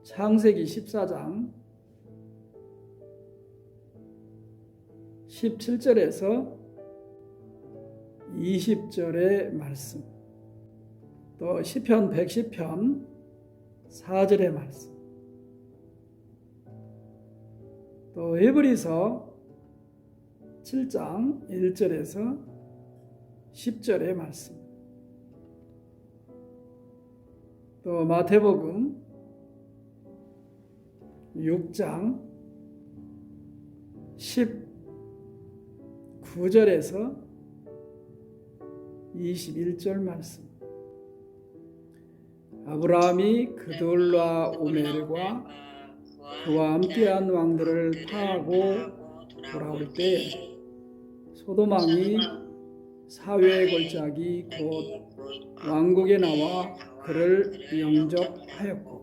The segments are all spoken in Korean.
창세기 14장 17절에서 20절의 말씀, 또 시편 110편 4절의 말씀, 또 히브리서 7장 1절에서 10절의 말씀, 또 마태복음 6장 19절에서 21절 말씀. 아브라함이 그돌라 오멜과 그와 함께한 왕들을 파하고 돌아올 때에 소돔왕이 사회의 골짜기 곧 왕국에 나와 그를 영접하였고,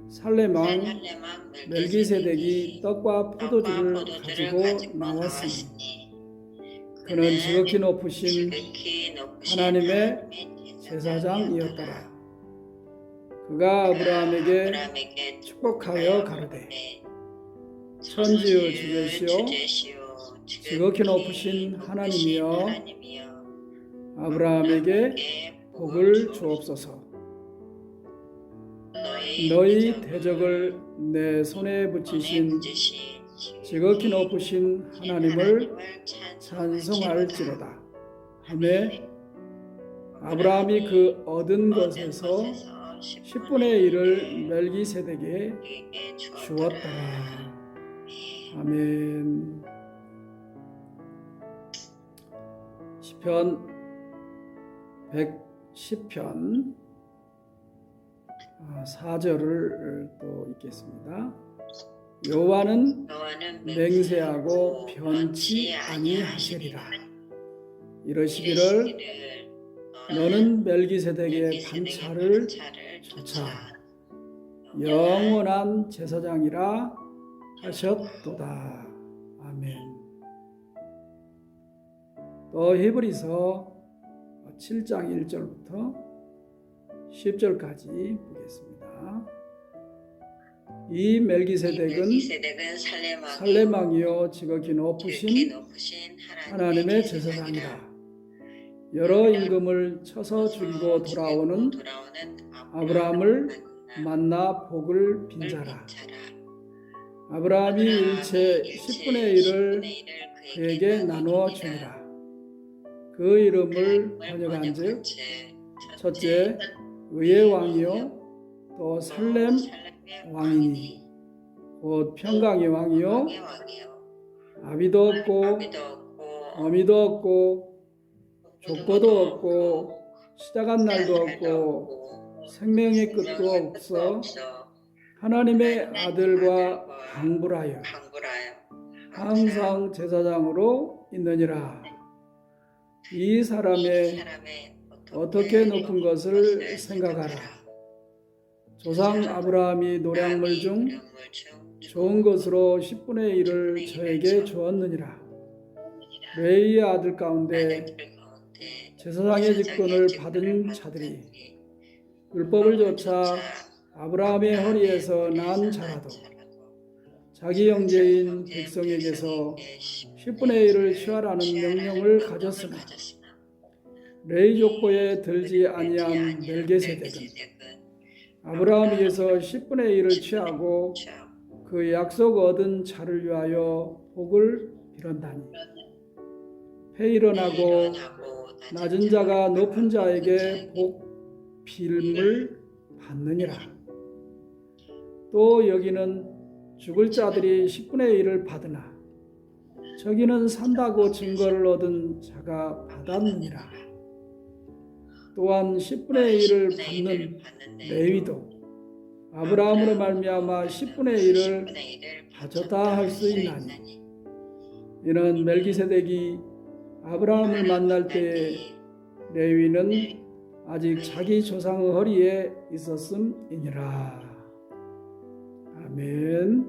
살렘왕 멜기세덱이 떡과 포도주를 가지고 나왔으니 그는 지극히 높으신 하나님의 제사장이었더라. 그가 아브라함에게 축복하여 가로되, 천지의 주제시오 지극히 높으신 하나님이여, 아브라함에게 복을 주옵소서. 너희 대적을 내 손에 붙이신 지극히 높으신 하나님을 찬송할지로다 하매, 아브라함이 그 얻은 것에서 10분의 1을 멜기세덱에게 주었더라. 아멘. 시편 110편 4절을 또 읽겠습니다. 여호와는 맹세하고 변치 아니하시리라. 이러시기를 너는 멜기세덱의 반차를 조차 영원한 제사장이라 하셨도다. 아멘. 또 히브리서 7장 1절부터 10절까지 보겠습니다. 이 멜기세덱은 살렘왕이요 지극히 높으신 하나님의 제사장이라. 여러 임금을 쳐서 죽이고 돌아오는 아브라함을 만나 복을 빈자라. 아브라함이 일체 10분의 1을 그에게 나누어 주니라. 그 이름을 번역한즉 첫째 의의 왕이요 또 살렘 왕이니 곧 평강의 왕이요 아비도 없고 어미도 없고 족보도 없고 시작한 날도 없고 생명의 끝도 없어 하나님의 아들과 방불하여 항상 제사장으로 있느니라. 이 사람의 어떻게 높은 것을 생각하라. 조상 아브라함이 노량물 중 좋은 것으로 10분의 1을 저에게 주었느니라. 레위의 아들 가운데 제사장의 직분을 받은 자들이 율법을 조차 아브라함의 허리에서 난 자라도 자기 형제인 백성에게서 10분의 1을 취하라는 명령을 가졌으나 레위 족보에 들지 아니한 멜기세덱은 아브라함에게서 10분의 1을 취하고 그 약속 얻은 자를 위하여 복을 빌었다니, 패 일어나고 낮은 자가 높은 자에게 복 빌음을 받느니라. 또 여기는 죽을 자들이 10분의 1을 받으나 저기는 산다고 증거를 얻은 자가 받았느니라. 또한 10분의 1을 받는 레위도 아브라함으로 말미암아 10분의 1을 가졌다 할 수 있나니, 이는 멜기세덱이 아브라함을 만날 때에 레위는 아직 자기 조상의 허리에 있었음이니라. 아멘.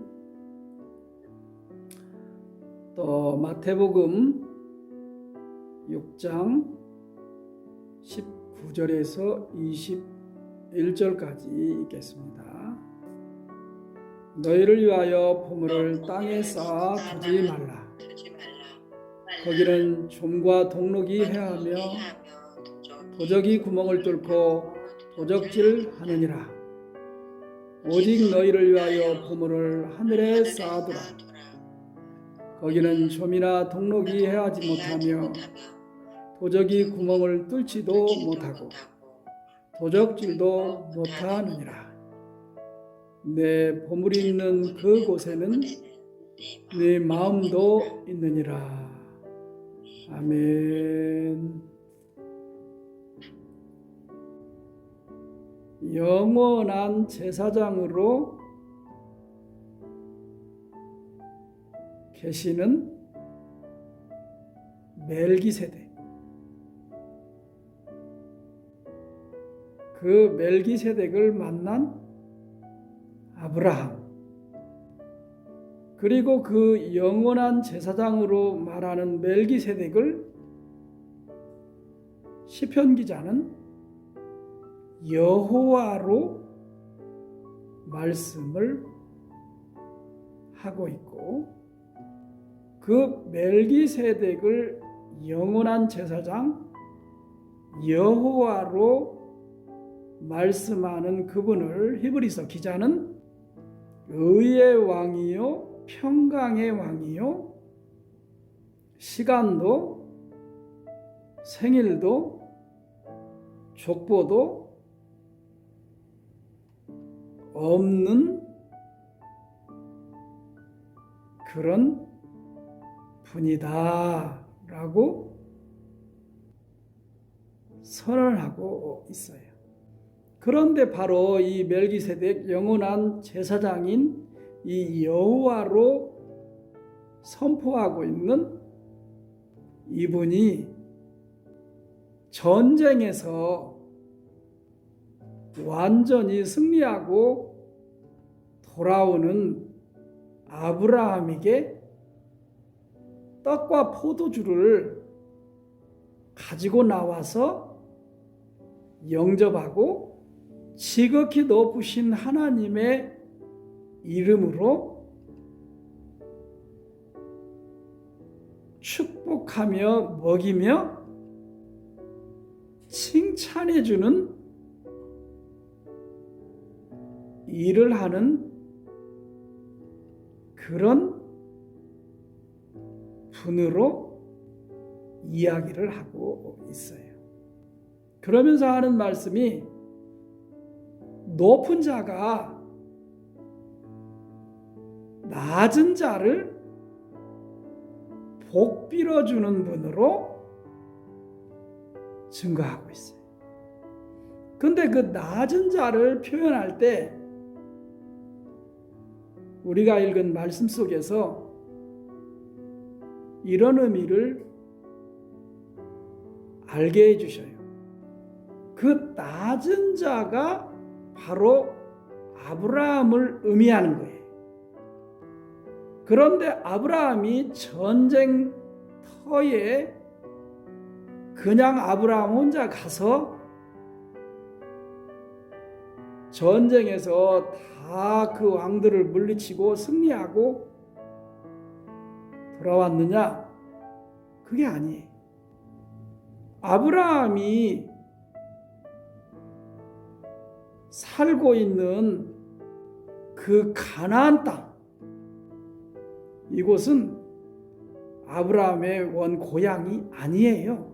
또 마태복음 6장 19절에서 21절까지 읽겠습니다. 너희를 위하여 보물을 땅에 쌓아 두지 말라. 거기는 좀과 동록이 해하며 도적이 구멍을 뚫고 도적질하느니라. 오직 너희를 위하여 보물을 하늘에 쌓아두라. 거기는 좀이나 동록이 해하지 못하며 도적이 구멍을 뚫지도 못하고 도적질도 못하느니라. 내 보물이 있는 그곳에는 네 마음도 있느니라. 아멘. 영원한 제사장으로 계시는 멜기세덱. 그 멜기세덱을 만난 아브라함, 그리고 그 영원한 제사장으로 말하는 멜기세덱을 시편 기자는 여호와로 말씀을 하고 있고, 그 멜기세덱을 영원한 제사장 여호와로 말씀하는 그분을 히브리서 기자는 의의 왕이요 평강의 왕이요 시간도 생일도 족보도 없는 그런 분이다 라고 선언하고 있어요. 그런데 바로 이 멜기세덱 영원한 제사장인 이 여호와로 선포하고 있는 이분이 전쟁에서 완전히 승리하고 돌아오는 아브라함에게 떡과 포도주를 가지고 나와서 영접하고 지극히 높으신 하나님의 이름으로 축복하며 먹이며 칭찬해주는 일을 하는 그런 분으로 이야기를 하고 있어요. 그러면서 하는 말씀이 높은 자가 낮은 자를 복 빌어주는 분으로 증거하고 있어요. 근데 그 낮은 자를 표현할 때 우리가 읽은 말씀 속에서 이런 의미를 알게 해주셔요. 그 낮은 자가 바로 아브라함을 의미하는 거예요. 그런데 아브라함이 전쟁터에 그냥 아브라함 혼자 가서 전쟁에서 다 그 왕들을 물리치고 승리하고 돌아왔느냐? 그게 아니에요. 아브라함이 살고 있는 그 가나안 땅, 이곳은 아브라함의 원 고향이 아니에요.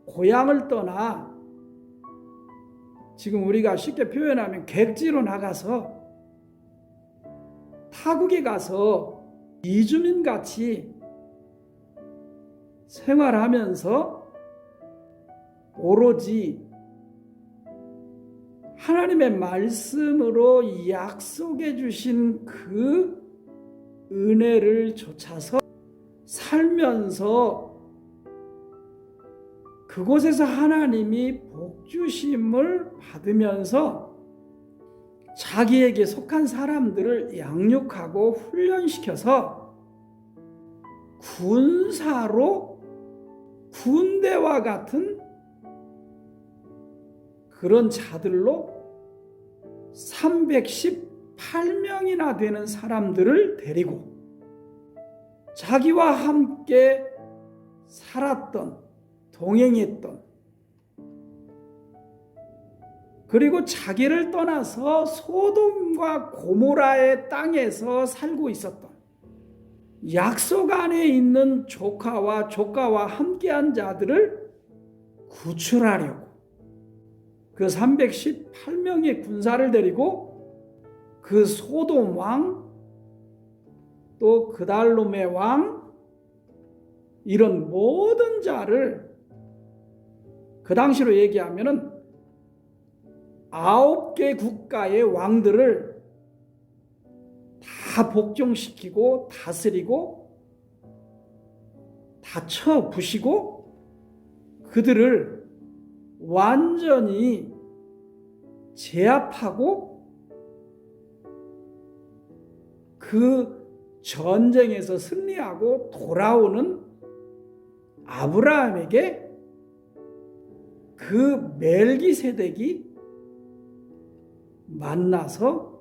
고향을 떠나 지금 우리가 쉽게 표현하면 객지로 나가서 타국에 가서 이주민같이 생활하면서 오로지 하나님의 말씀으로 약속해 주신 그 은혜를 좇아서 살면서 그곳에서 하나님이 복주심을 받으면서 자기에게 속한 사람들을 양육하고 훈련시켜서 군사로 군대와 같은 그런 자들로 318명이나 되는 사람들을 데리고 자기와 함께 살았던, 동행했던, 그리고 자기를 떠나서 소돔과 고모라의 땅에서 살고 있었던, 약속 안에 있는 조카와 함께한 자들을 구출하려고 그 318명의 군사를 데리고 그 소돔 왕, 또 그달롬의 왕, 이런 모든 자를, 그 당시로 얘기하면은 9개 국가의 왕들을 다 복종시키고 다스리고 다 쳐부시고 그들을 완전히 제압하고 그 전쟁에서 승리하고 돌아오는 아브라함에게 그 멜기세덱이 만나서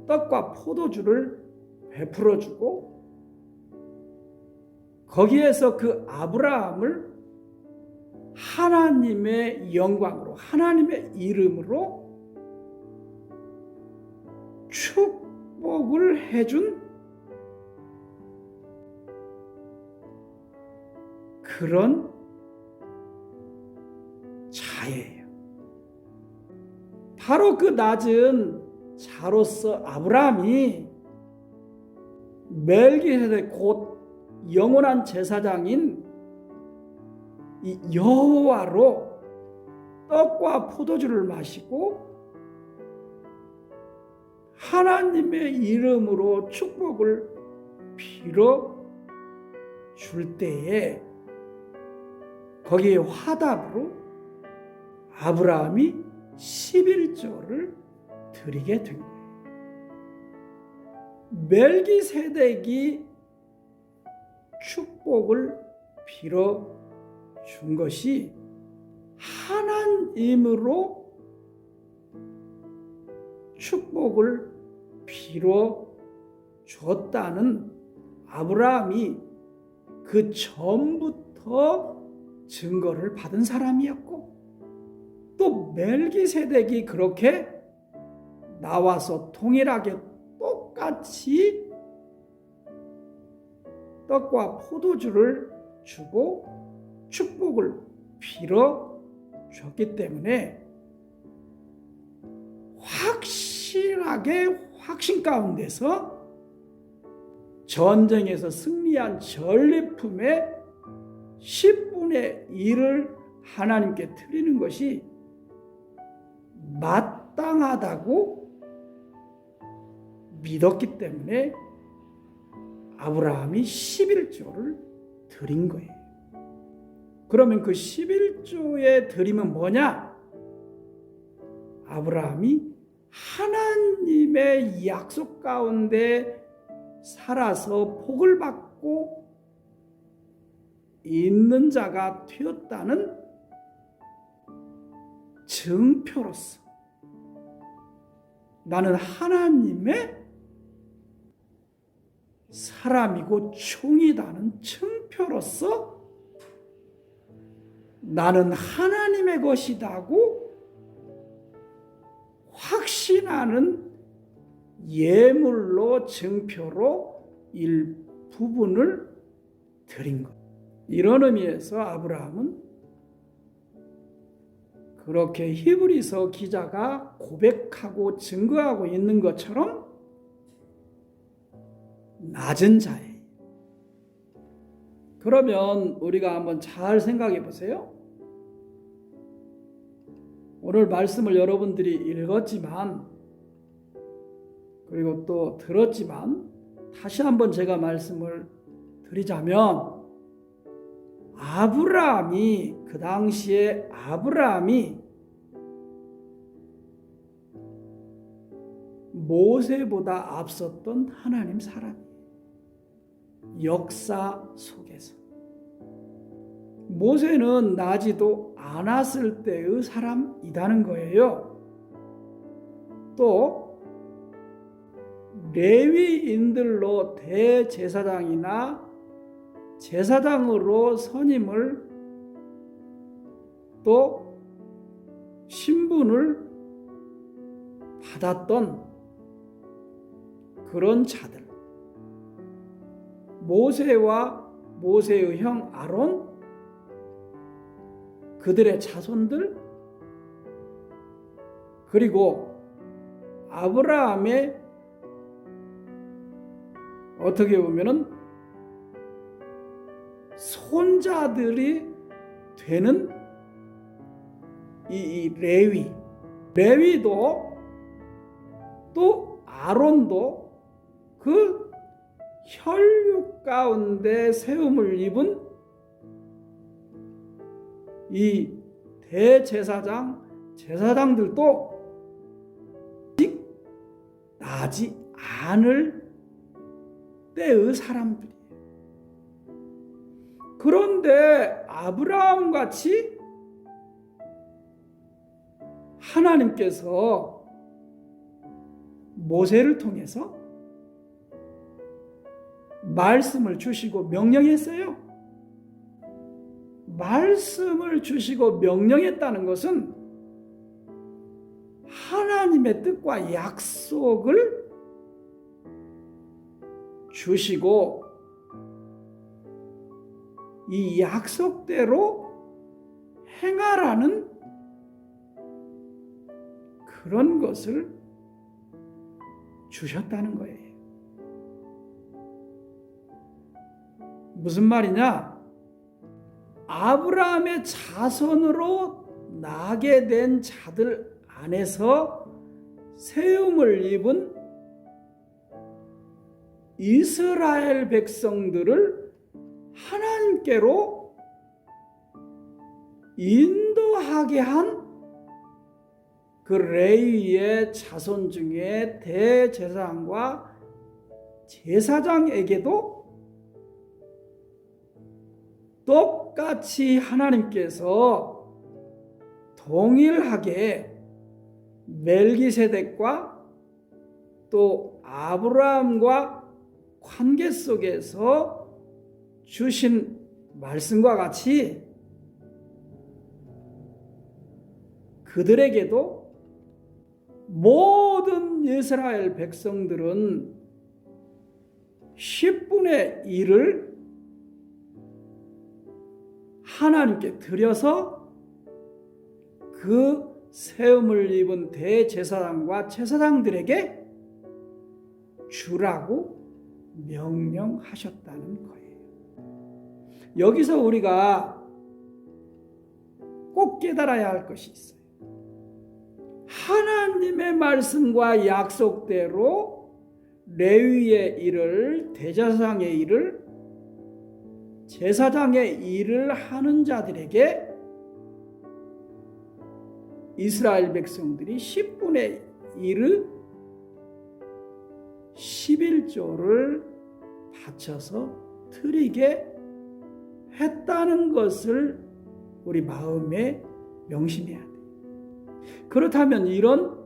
떡과 포도주를 베풀어 주고 거기에서 그 아브라함을 하나님의 영광으로, 하나님의 이름으로 축복을 해준 그런 자예요. 바로 그 낮은 자로서 아브라함이 멜기세덱 곧 영원한 제사장인 이 여호와로 떡과 포도주를 마시고 하나님의 이름으로 축복을 빌어 줄 때에 거기에 화답으로 아브라함이 11조를 드리게 된 거예요. 멜기세덱이 축복을 빌어 준 것이 하나님으로 축복을 빌어 줬다는 아브라함이 그 전부터 증거를 받은 사람이었고, 또 멜기세덱이 그렇게 나와서 동일하게 똑같이 떡과 포도주를 주고 축복을 빌어 줬기 때문에 확실하게 확신 가운데서 전쟁에서 승리한 전리품의 10분의 1을 하나님께 드리는 것이 마땅하다고 믿었기 때문에 아브라함이 11조를 드린 거예요. 그러면 그 11조의 드림은 뭐냐? 아브라함이 하나님의 약속 가운데 살아서 복을 받고 있는 자가 되었다는 증표로서, 나는 하나님의 사람이고 종이다는 증표로서 나는 하나님의 것이다고 확신하는 예물로, 증표로 일부분을 드린 것. 이런 의미에서 아브라함은 그렇게 히브리서 기자가 고백하고 증거하고 있는 것처럼 낮은 자예요. 그러면 우리가 한번 잘 생각해 보세요. 오늘 말씀을 여러분들이 읽었지만, 그리고 또 들었지만, 다시 한번 제가 말씀을 드리자면, 아브라함이, 그 당시에 아브라함이 모세보다 앞섰던 하나님 사람이에요. 역사 속에서. 모세는 나지도 않았을 때의 사람이라는 거예요. 또 레위인들로 대제사장이나 제사장으로 선임을 또 신분을 받았던 그런 자들, 모세와 모세의 형 아론, 그들의 자손들, 그리고 아브라함의 어떻게 보면은 손자들이 되는 이 레위도 또 아론도 그 혈육 가운데 세움을 입은 이 대제사장, 제사장들도 아직 나지 않을 때의 사람들이에요. 그런데 아브라함 같이 하나님께서 모세를 통해서 말씀을 주시고 명령했어요. 말씀을 주시고 명령했다는 것은 하나님의 뜻과 약속을 주시고 이 약속대로 행하라는 그런 것을 주셨다는 거예요. 무슨 말이냐? 아브라함의 자손으로 나게 된 자들 안에서 세움을 입은 이스라엘 백성들을 하나님께로 인도하게 한 그 레위의 자손 중에 대제사장과 제사장에게도 똑같이 하나님께서 동일하게 멜기세덱과 또 아브라함과 관계 속에서 주신 말씀과 같이 그들에게도 모든 이스라엘 백성들은 10분의 1을 하나님께 드려서 그 세움을 입은 대제사장과 제사장들에게 주라고 명령하셨다는 거예요. 여기서 우리가 꼭 깨달아야 할 것이 있어요. 하나님의 말씀과 약속대로 레위의 일을, 대제사장의 일을, 제사장의 일을 하는 자들에게 이스라엘 백성들이 10분의 1의 11조를 바쳐서 드리게 했다는 것을 우리 마음에 명심해야 돼요. 그렇다면 이런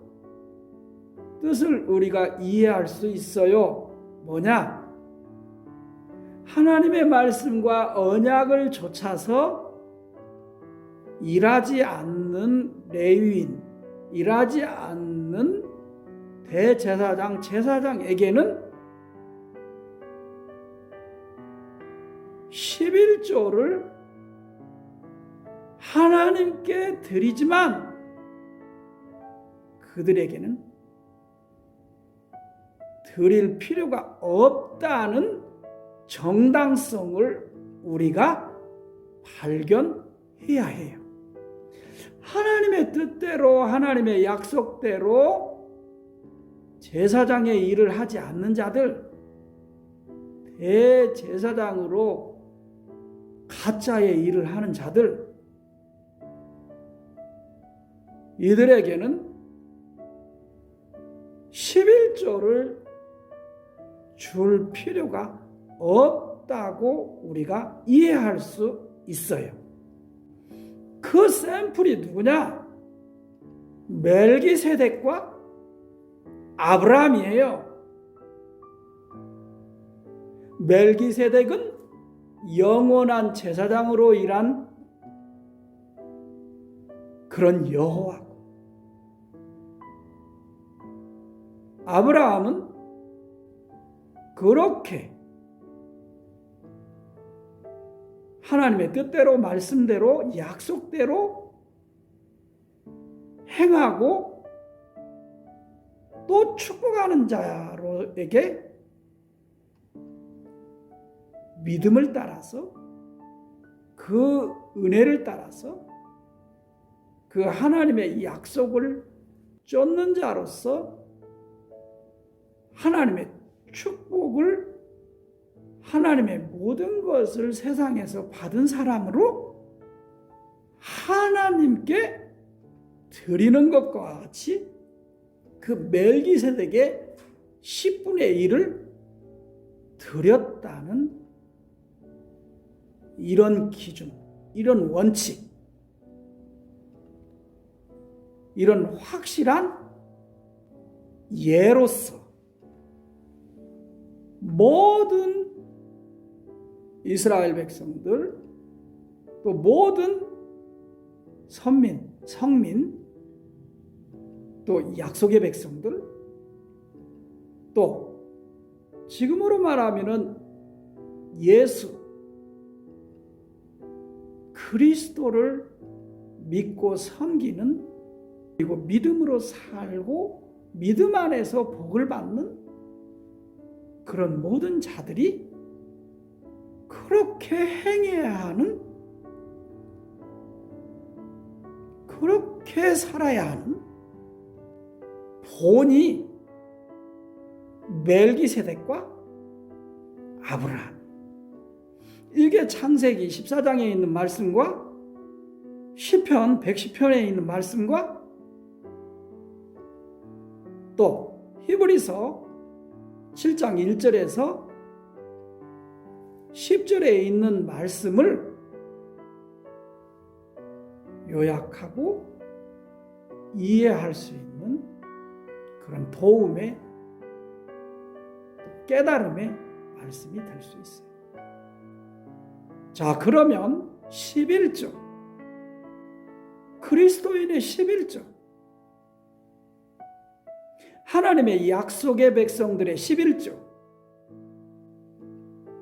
뜻을 우리가 이해할 수 있어요. 뭐냐? 하나님의 말씀과 언약을 좇아서 일하지 않는 레위인, 일하지 않는 대제사장, 제사장에게는 11조를 하나님께 드리지만 그들에게는 드릴 필요가 없다는 정당성을 우리가 발견해야 해요. 하나님의 뜻대로, 하나님의 약속대로 제사장의 일을 하지 않는 자들, 대제사장으로 가짜의 일을 하는 자들, 이들에게는 11조를 줄 필요가 없다고 우리가 이해할 수 있어요. 그 샘플이 누구냐? 멜기세덱과 아브라함이에요. 멜기세덱은 영원한 제사장으로 일한 그런 여호와고, 아브라함은 그렇게 하나님의 뜻대로, 말씀대로, 약속대로 행하고 또 축복하는 자로에게 믿음을 따라서, 그 은혜를 따라서 그 하나님의 약속을 쫓는 자로서 하나님의 축복을, 하나님의 모든 것을 세상에서 받은 사람으로 하나님께 드리는 것과 같이 그 멜기세덱의 10분의 1을 드렸다는 이런 기준, 이런 원칙, 이런 확실한 예로서 모든 이스라엘 백성들, 또 모든 선민, 성민, 또 약속의 백성들, 또 지금으로 말하면은 예수 그리스도를 믿고 섬기는, 그리고 믿음으로 살고 믿음 안에서 복을 받는 그런 모든 자들이 그렇게 행해야 하는, 그렇게 살아야 하는 본이 멜기세덱과 아브라함. 이게 창세기 14장에 있는 말씀과 시편 110편에 있는 말씀과 또 히브리서 7장 1절에서 10절에 있는 말씀을 요약하고 이해할 수 있는 그런 도움의, 깨달음의 말씀이 될 수 있어요. 자, 그러면 11조, 그리스도인의 11조, 하나님의 약속의 백성들의 11조,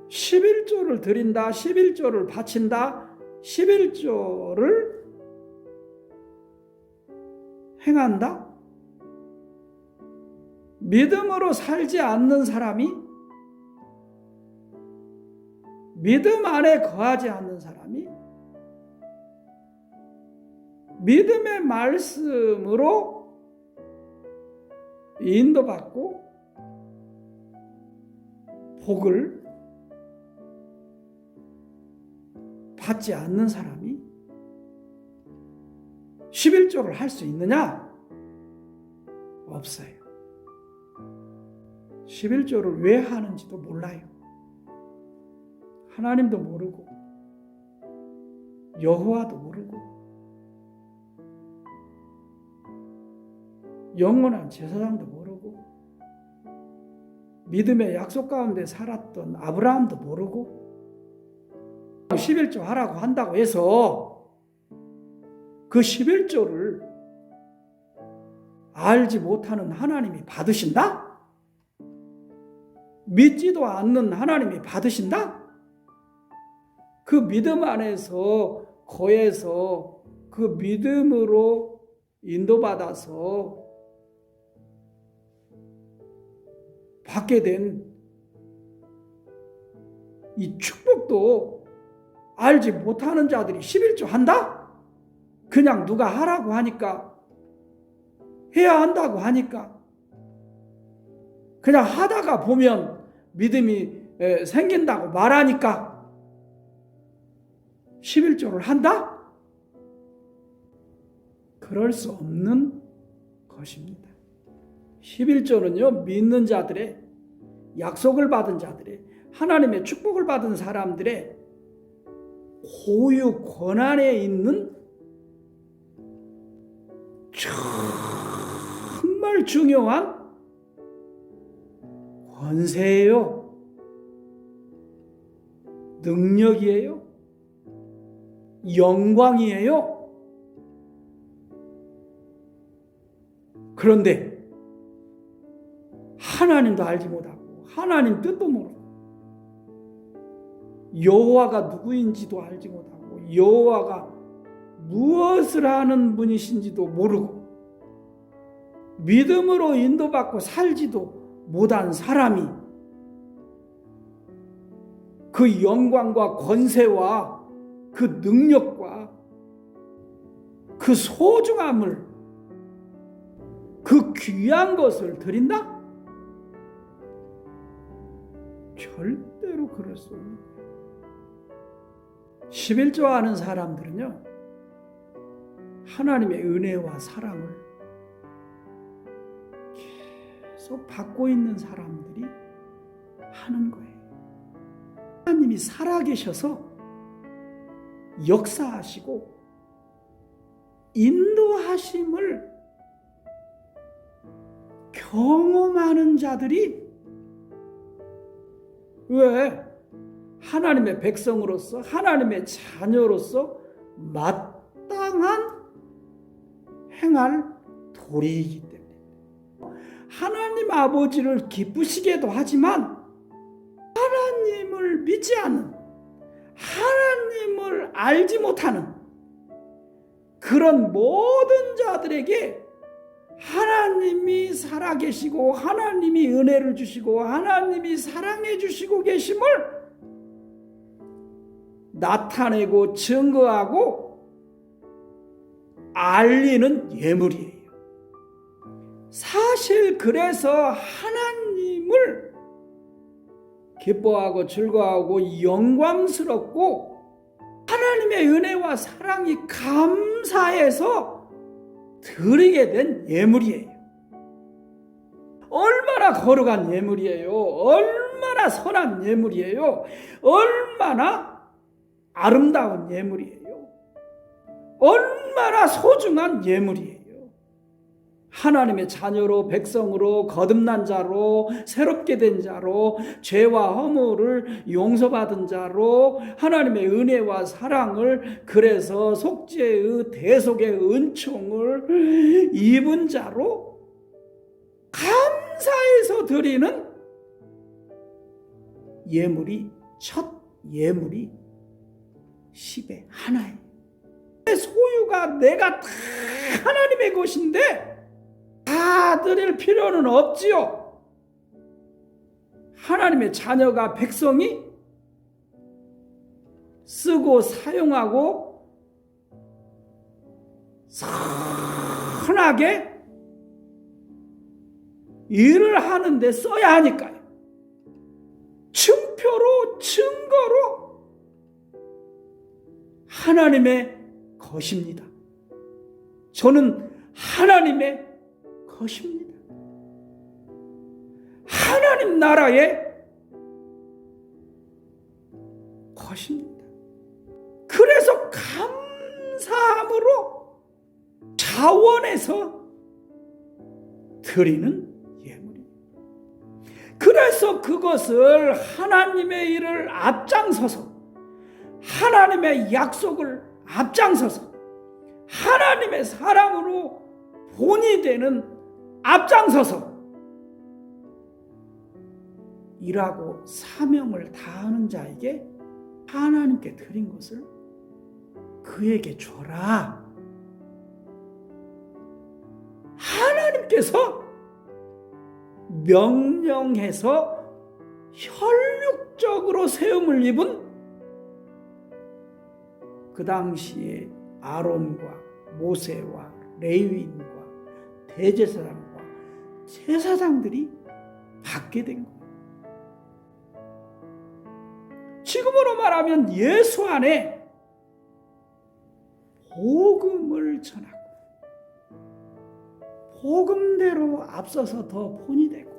11조를 드린다, 11조를 바친다, 11조를 행한다. 믿음으로 살지 않는 사람이, 믿음 안에 거하지 않는 사람이 믿음의 말씀으로 인도받고 복을 받지 않는 사람이 11조를 할 수 있느냐? 없어요. 11조를 왜 하는지도 몰라요. 하나님도 모르고 여호와도 모르고 영원한 제사장도 모르고 믿음의 약속 가운데 살았던 아브라함도 모르고 11조 하라고 한다고 해서 그 11조를 알지 못하는 하나님이 받으신다? 믿지도 않는 하나님이 받으신다? 그 믿음 안에서 거해서 그 믿음으로 인도받아서 받게 된 이 축복도 알지 못하는 자들이 11조 한다? 그냥 누가 하라고 하니까, 해야 한다고 하니까, 그냥 하다가 보면 믿음이 생긴다고 말하니까 11조를 한다? 그럴 수 없는 것입니다. 11조는요, 믿는 자들의, 약속을 받은 자들의, 하나님의 축복을 받은 사람들의 고유 권한에 있는 정말 중요한 권세예요? 능력이에요? 영광이에요? 그런데 하나님도 알지 못하고 하나님 뜻도 모르고 여호와가 누구인지도 알지 못하고 여호와가 무엇을 하는 분이신지도 모르고 믿음으로 인도받고 살지도 못한 사람이 그 영광과 권세와 그 능력과 그 소중함을 그 귀한 것을 드린다? 절대로 그럴 수 없는 거예요. 11조 하는 사람들은요, 하나님의 은혜와 사랑을 계속 받고 있는 사람들이 하는 거예요. 하나님이 살아계셔서 역사하시고 인도하심을 경험하는 자들이 왜 하나님의 백성으로서 하나님의 자녀로서 마땅한 행할 도리이기 때문에 하나님 아버지를 기쁘시게도 하지만 하나님을 믿지 않는 하나님을 알지 못하는 그런 모든 자들에게 하나님이 살아계시고 하나님이 은혜를 주시고 하나님이 사랑해 주시고 계심을 나타내고 증거하고 알리는 예물이에요. 사실 그래서 하나님을 기뻐하고 즐거워하고 영광스럽고 하나님의 은혜와 사랑이 감사해서 드리게 된 예물이에요. 얼마나 거룩한 예물이에요. 얼마나 선한 예물이에요. 얼마나 아름다운 예물이에요. 얼마나 소중한 예물이에요. 하나님의 자녀로 백성으로 거듭난 자로 새롭게 된 자로 죄와 허물을 용서받은 자로 하나님의 은혜와 사랑을 그래서 속죄의 대속의 은총을 입은 자로 감사해서 드리는 예물이 첫 예물이 10의 하나예요. 소유가 내가 다 하나님의 것인데 다 드릴 필요는 없지요. 하나님의 자녀가 백성이 쓰고 사용하고 선하게 일을 하는데 써야 하니까요. 증표로 증거로 하나님의 것입니다. 저는 하나님의 것입니다. 하나님 나라의 것입니다. 그래서 감사함으로 자원해서 드리는 예물입니다. 그래서 그것을 하나님의 일을 앞장서서 하나님의 약속을 앞장서서 하나님의 사랑으로 본이 되는 앞장서서 일하고 사명을 다하는 자에게 하나님께 드린 것을 그에게 줘라. 하나님께서 명령해서 혈육적으로 세움을 입은 그 당시에 아론과 모세와 레위인과 대제사장과 제사장들이 받게 된 거예요. 지금으로 말하면 예수 안에 복음을 전하고 복음대로 앞서서 더 본이 되고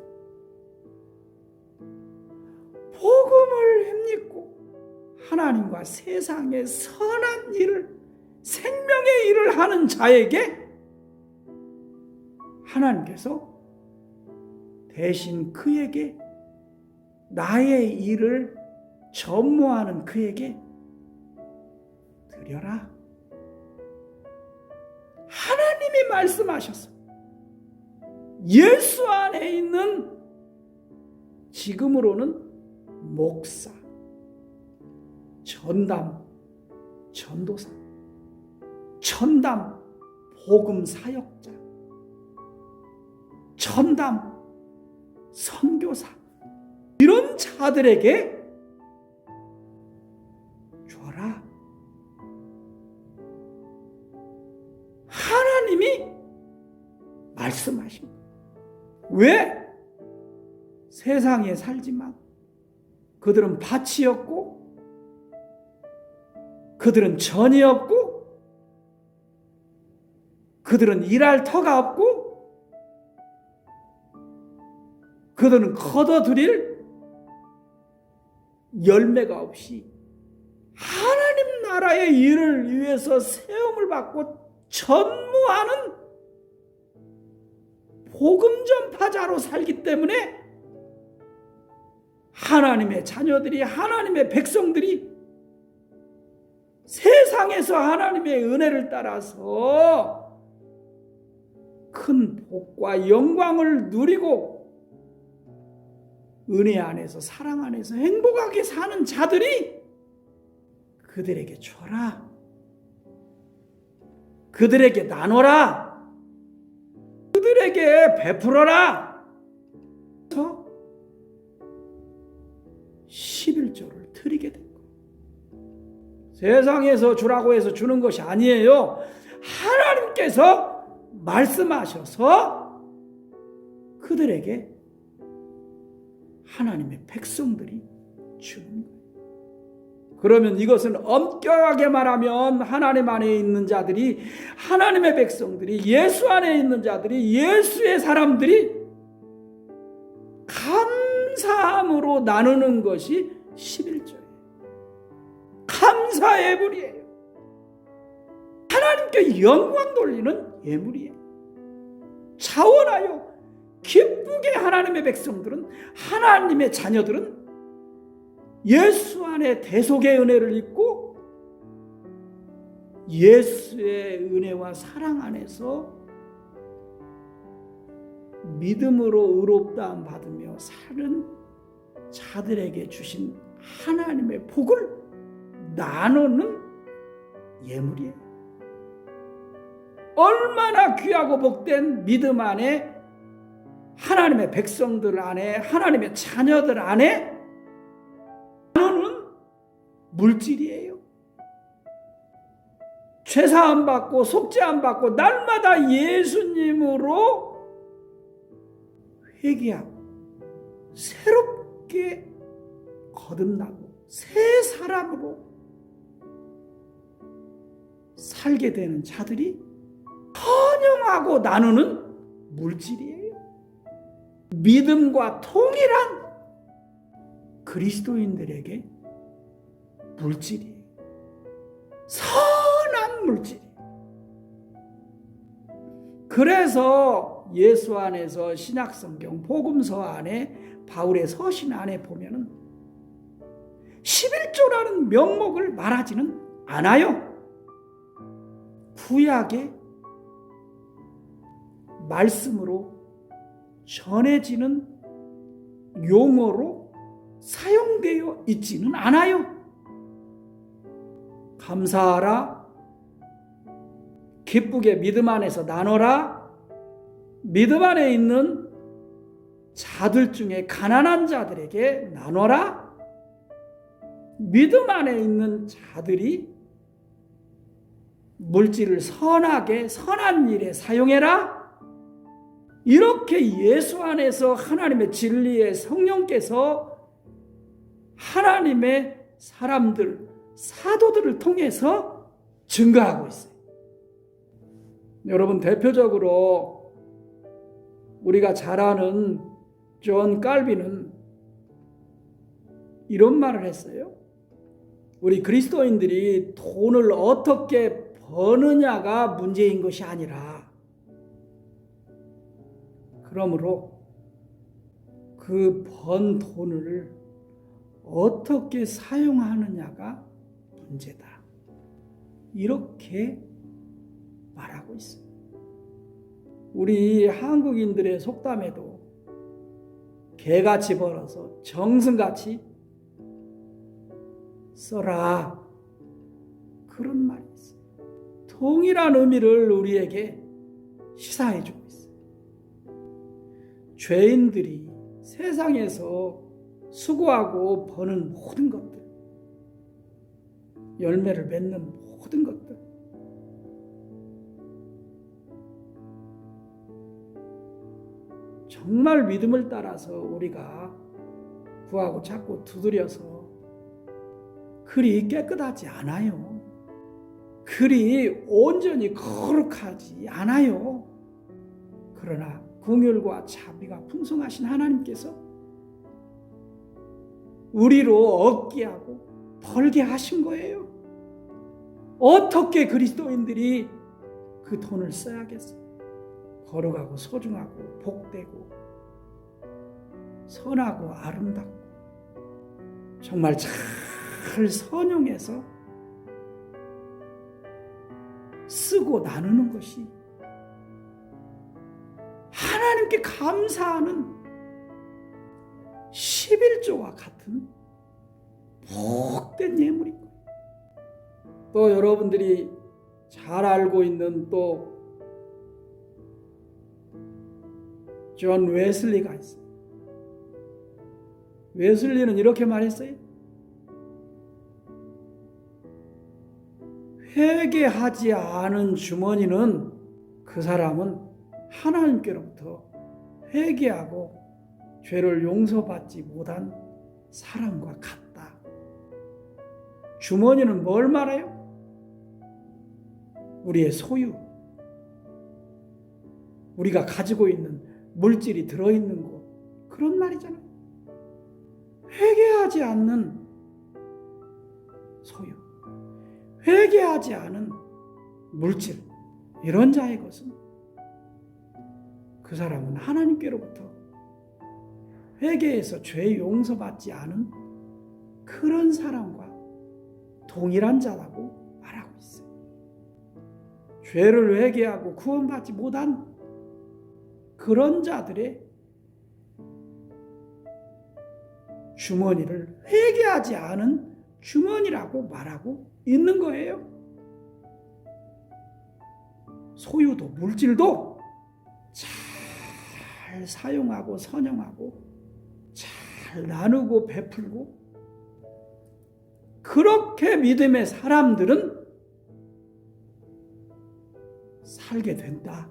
복음을 힘입고 하나님과 세상의 선한 일을 생명의 일을 하는 자에게 하나님께서 대신 그에게 나의 일을 전무하는 그에게 드려라. 하나님이 말씀하셨어. 예수 안에 있는 지금으로는 목사, 전담, 전도사, 전담, 복음 사역자, 전담, 선교사, 이런 자들에게 줘라. 하나님이 말씀하신 거예요. 왜? 세상에 살지만 그들은 밭이 없고 그들은 전이 없고 그들은 일할 터가 없고 그들은 거둬들일 열매가 없이 하나님 나라의 일을 위해서 세움을 받고 전무하는 복음 전파자로 살기 때문에 하나님의 자녀들이, 하나님의 백성들이 세상에서 하나님의 은혜를 따라서 큰 복과 영광을 누리고 은혜 안에서, 사랑 안에서 행복하게 사는 자들이 그들에게 줘라. 그들에게 나눠라. 그들에게 베풀어라. 그래서 11조를 드리게 된 거예요. 세상에서 주라고 해서 주는 것이 아니에요. 하나님께서 말씀하셔서 그들에게 하나님의 백성들이 주는 거예요. 그러면 이것은 엄격하게 말하면 하나님 안에 있는 자들이, 하나님의 백성들이, 예수 안에 있는 자들이, 예수의 사람들이 감사함으로 나누는 것이 11조예요. 감사 예물이에요. 하나님께 영광 돌리는 예물이에요. 자원하여 기쁘게 하나님의 백성들은, 하나님의 자녀들은 예수 안에 대속의 은혜를 입고 예수의 은혜와 사랑 안에서 믿음으로 의롭다함 받으며 사는 자들에게 주신 하나님의 복을 나누는 예물이에요. 얼마나 귀하고 복된 믿음 안에, 하나님의 백성들 안에, 하나님의 자녀들 안에 나누는 물질이에요. 죄사함 받고 속죄함 받고 날마다 예수님으로 회개하고 새롭게 거듭나고 새 사람으로 살게 되는 자들이 헌영하고 나누는 물질이에요. 믿음과 통일한 그리스도인들에게 물질이에요. 선한 물질이에요. 그래서 예수 안에서 신약성경 복음서 안에 바울의 서신 안에 보면은 11조라는 명목을 말하지는 않아요. 구약의 말씀으로 전해지는 용어로 사용되어 있지는 않아요. 감사하라, 기쁘게 믿음 안에서 나눠라, 믿음 안에 있는 자들 중에 가난한 자들에게 나눠라, 믿음 안에 있는 자들이 물질을 선하게 선한 일에 사용해라. 이렇게 예수 안에서 하나님의 진리의 성령께서 하나님의 사람들, 사도들을 통해서 증거하고 있어요. 여러분, 대표적으로 우리가 잘 아는 존 칼빈은 이런 말을 했어요. 우리 그리스도인들이 돈을 어떻게 버느냐가 문제인 것이 아니라, 그러므로 그 번 돈을 어떻게 사용하느냐가 문제다. 이렇게 말하고 있습니다. 우리 한국인들의 속담에도 개같이 벌어서 정승같이 써라, 그런 말이 있어요. 동일한 의미를 우리에게 시사해 주고 있어요. 죄인들이 세상에서 수고하고 버는 모든 것들, 열매를 맺는 모든 것들, 정말 믿음을 따라서 우리가 구하고 찾고 두드려서 그리 깨끗하지 않아요. 그리 온전히 거룩하지 않아요. 그러나 긍휼과 자비가 풍성하신 하나님께서 우리로 얻게 하고 벌게 하신 거예요. 어떻게 그리스도인들이 그 돈을 써야겠어요? 거룩하고 소중하고 복되고 선하고 아름답고 정말 잘 선용해서 쓰고 나누는 것이 하나님께 감사하는 11조와 같은 복된 예물인 거예요. 또 여러분들이 잘 알고 있는 또 존 웨슬리가 있어요. 웨슬리는 이렇게 말했어요. 회개하지 않은 주머니는 그 사람은 하나님께로부터 회개하고 죄를 용서받지 못한 사람과 같다. 주머니는 뭘 말해요? 우리의 소유, 우리가 가지고 있는 물질이 들어있는 곳, 그런 말이잖아요. 회개하지 않는 소유, 회개하지 않은 물질, 이런 자의 것은 그 사람은 하나님께로부터 회개해서 죄 용서받지 않은 그런 사람과 동일한 자라고 말하고 있어요. 죄를 회개하고 구원받지 못한 그런 자들의 주머니를 회개하지 않은 주머니라고 말하고 있는 거예요. 소유도 물질도 잘 사용하고 선용하고 잘 나누고 베풀고 그렇게 믿음의 사람들은 살게 된다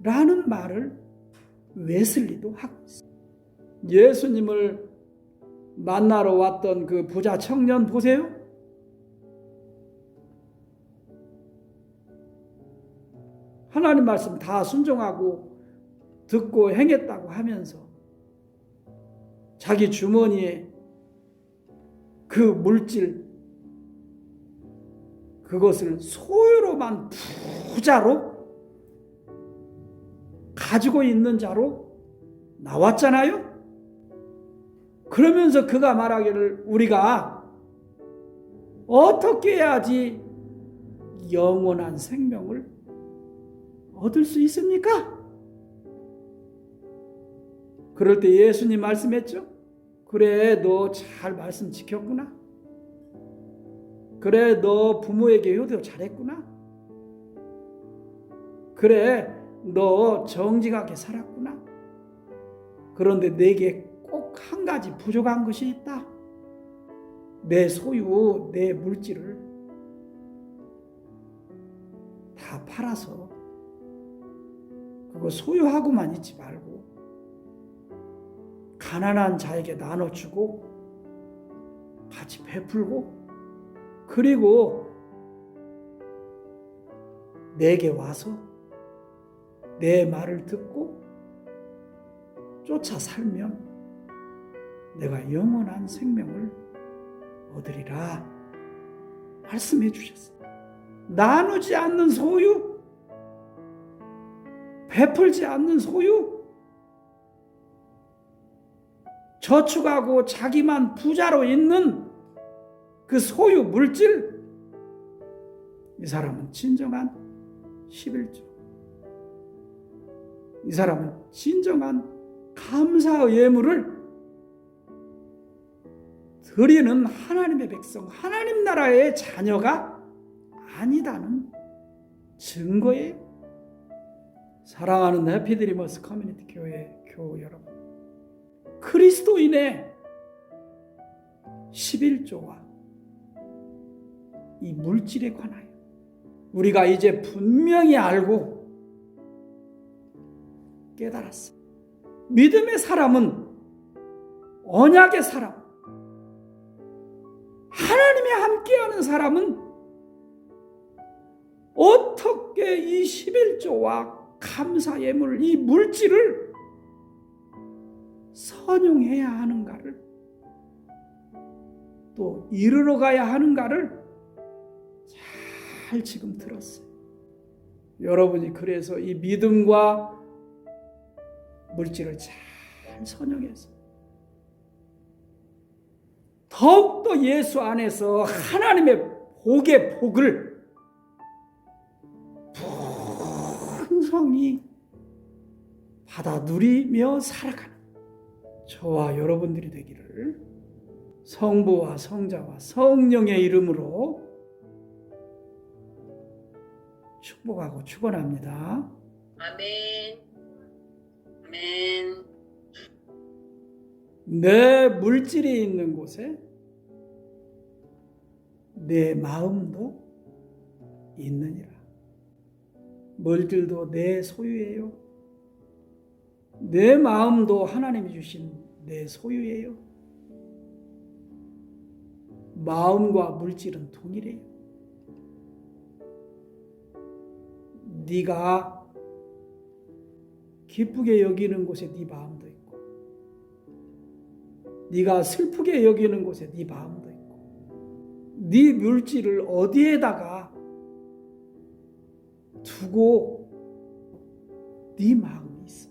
라는 말을 웨슬리도 하고 있습니다. 예수님을 만나러 왔던 그 부자 청년 보세요. 하나님 말씀 다 순종하고 듣고 행했다고 하면서 자기 주머니에 그 물질, 그것을 소유로만 부자로 가지고 있는 자로 나왔잖아요. 그러면서 그가 말하기를 우리가 어떻게 해야지 영원한 생명을 얻을 수 있습니까? 그럴 때 예수님 말씀했죠. 그래, 너 잘 말씀 지켰구나. 그래, 너 부모에게 효도 잘했구나. 그래, 너 정직하게 살았구나. 그런데 내게 꼭 한 가지 부족한 것이 있다. 내 소유, 내 물질을 다 팔아서 그거 소유하고만 있지 말고 가난한 자에게 나눠주고 같이 베풀고 그리고 내게 와서 내 말을 듣고 쫓아 살면 내가 영원한 생명을 얻으리라 말씀해 주셨어요. 나누지 않는 소유, 베풀지 않는 소유, 저축하고 자기만 부자로 있는 그 소유 물질, 이 사람은 진정한 11조. 이 사람은 진정한 감사의 예물을 드리는 하나님의 백성, 하나님 나라의 자녀가 아니다는 증거예요. 사랑하는 해피드리머스 커뮤니티 교회 교우 여러분, 그리스도인의 11조와 이 물질에 관하여 우리가 이제 분명히 알고 깨달았어요. 믿음의 사람은, 언약의 사람, 하나님이 함께하는 사람은 어떻게 이 11조와 감사 예물, 이 물질을 선용해야 하는가를, 또 이르러 가야 하는가를 잘 지금 들었어요. 여러분이 그래서 이 믿음과 물질을 잘 선용해서 더욱더 예수 안에서 하나님의 복의 복을 풍성히 받아 누리며 살아가는 저와 여러분들이 되기를 성부와 성자와 성령의 이름으로 축복하고 축원합니다. 아멘. 아멘. 내 물질이 있는 곳에 내 마음도 있느니라. 물질도 내 소유예요. 내 마음도 하나님이 주신 내 소유예요. 마음과 물질은 동일해요. 네가 기쁘게 여기는 곳에 네 마음도 있고, 네가 슬프게 여기는 곳에 네 마음도 있고, 네 물질을 어디에다가 두고 네 마음이 있어.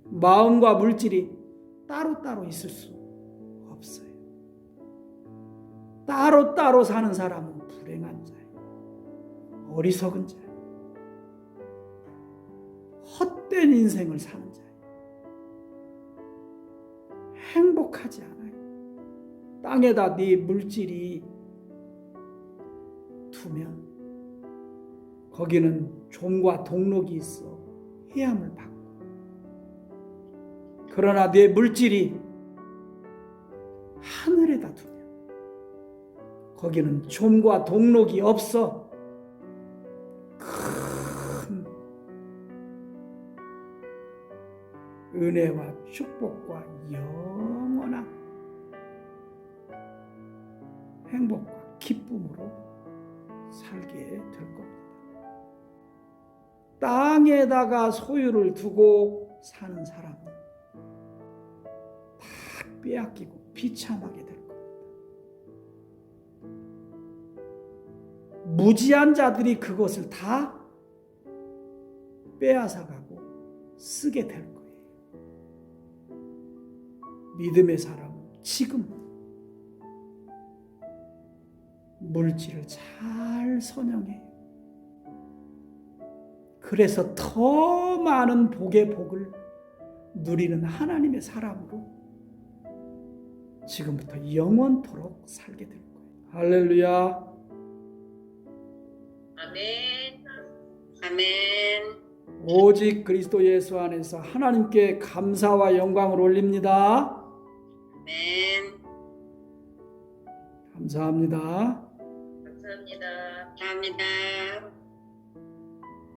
마음과 물질이 따로따로 있을 수 없어요. 따로따로 사는 사람은 불행한 자예요. 어리석은 자예요. 헛된 인생을 사는 자예요. 행복하지 않아요. 땅에다 네 물질이 두면 거기는 좀과 동록이 있어 해함을 받고, 그러나 네 물질이 하늘에다 두면 거기는 좀과 동록이 없어 큰 은혜와 축복과 영원한 행복과 기쁨으로 살게 될 겁니다. 땅에다가 소유를 두고 사는 사람은 다 빼앗기고 비참하게 될 겁니다. 무지한 자들이 그것을 다 빼앗아가고 쓰게 될 거예요. 믿음의 사람은 지금 물질을 잘 선용해요. 그래서 더 많은 복의 복을 누리는 하나님의 사람으로 지금부터 영원토록 살게 될 거예요. 할렐루야. 아멘. 아멘. 오직 그리스도 예수 안에서 하나님께 감사와 영광을 올립니다. 아멘. 감사합니다. 감사합니다. 감사합니다.